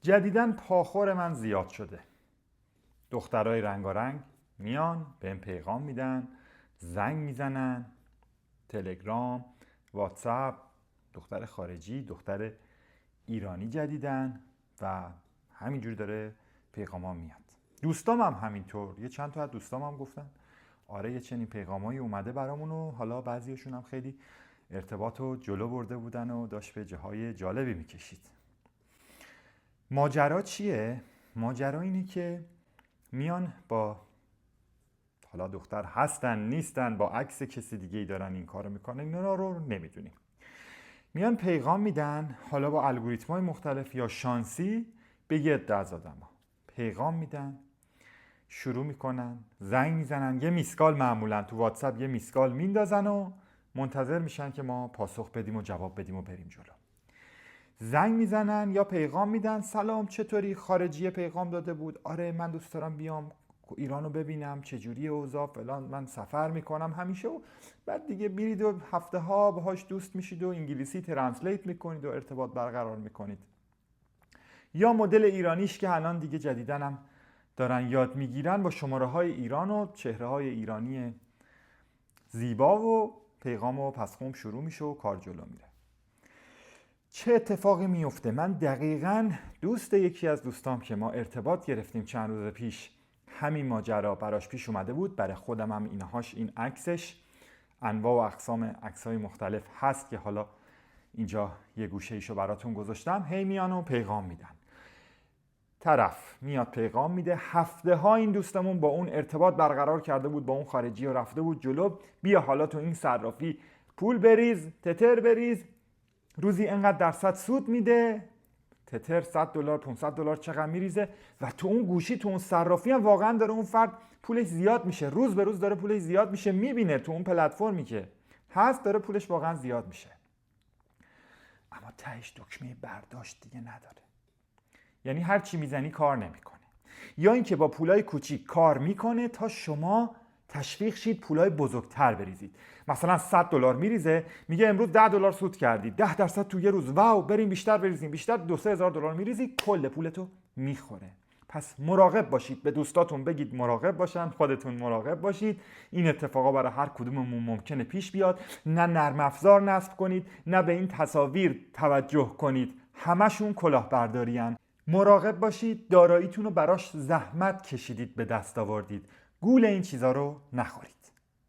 جدیداً پاخور من زیاد شده. دخترای رنگارنگ میان بهم پیغام میدن، زنگ میزنن، تلگرام، واتساپ، دختر خارجی، دختر ایرانی جدیدن و همینجور داره پیغاما میاد. دوستام هم همینطور، چند تا از دوستام هم گفتن آره یه چنین پیغامایی اومده برامون و حالا بعضیشون هم خیلی ارتباطو جلو برده بودن و داشت به جاهای جالبی میکشید. ماجرا چیه؟ ماجرا اینه که میان با حالا دختر هستن نیستن، با عکس کسی دیگه ای دارن این کارو میکنن، اینا رو نمیدونیم. میان پیغام میدن، حالا با الگوریتم‌های مختلف یا شانسی به یه عده از آدما پیغام میدن، شروع میکنن زنگ میزنن، یه میسکال معمولا تو واتساپ یه میسکال میندازن و منتظر میشن که ما پاسخ بدیم و جواب بدیم و بریم جلو. زنگ میزنن یا پیغام میدن، سلام چطوری؟ خارجی پیغام داده بود، آره من دوست دارم بیام ایرانو ببینم، چجوری اوضاع فلان، من سفر میکنم همیشه. و بعد دیگه میرید و هفته ها باهاش دوست میشید و انگلیسی ترنسلیت میکنید و ارتباط برقرار میکنید. یا مدل ایرانیش که الان دیگه جدیدن هم دارن یاد میگیرن، با شماره های ایران و چهره های ایرانی زیبا و پیغام و پسخوم شروع میشه و کار جلو میره. چه اتفاقی میفته؟ من دقیقاً دوست یکی از دوستام که ما ارتباط گرفتیم چند روز پیش، همین ماجرا براش پیش اومده بود. برای خودم هم این عکسش، انواع و اقسام عکس‌های مختلف هست که حالا اینجا یه گوشه ایشو براتون گذاشتم. هی میان و پیغام میدن، طرف میاد پیغام میده. هفته ها این دوستمون با اون ارتباط برقرار کرده بود، با اون خارجی و رفته بود جلو، بیا حالا تو این صرافی پول بریز، تتر بریز، روزی انقدر درصد سود میده، تتر $100 $500 چقدر میریزه و تو اون گوشی تو اون صرافی هم واقعا داره اون فرد پولش زیاد میشه، روز به روز داره پولش زیاد میشه، میبینه تو اون پلتفرمی که هست داره پولش واقعا زیاد میشه، اما تهش دکمه برداشت دیگه نداره. یعنی هر چی میزنی کار نمیکنه، یا اینکه با پولای کوچیک کار میکنه تا شما تشویق شید پولای بزرگتر بریزید. مثلا $100 میریزه، میگه امروز $10 سود کردی، 10% تو یه روز، واو بریم بیشتر بریزیم، بیشتر $2,000 میریزی، کل پولتو میخوره. پس مراقب باشید، به دوستاتون بگید مراقب باشن، خودتون مراقب باشید. این اتفاقا برای هر کدوممون ممکنه پیش بیاد. نه نرم افزار نصب کنید، نه به این تصاویر توجه کنید، همشون کلاهبردارین. مراقب باشید داراییتون رو براش زحمت کشیدید به دست آوردید، گول این چیزا رو نخورید.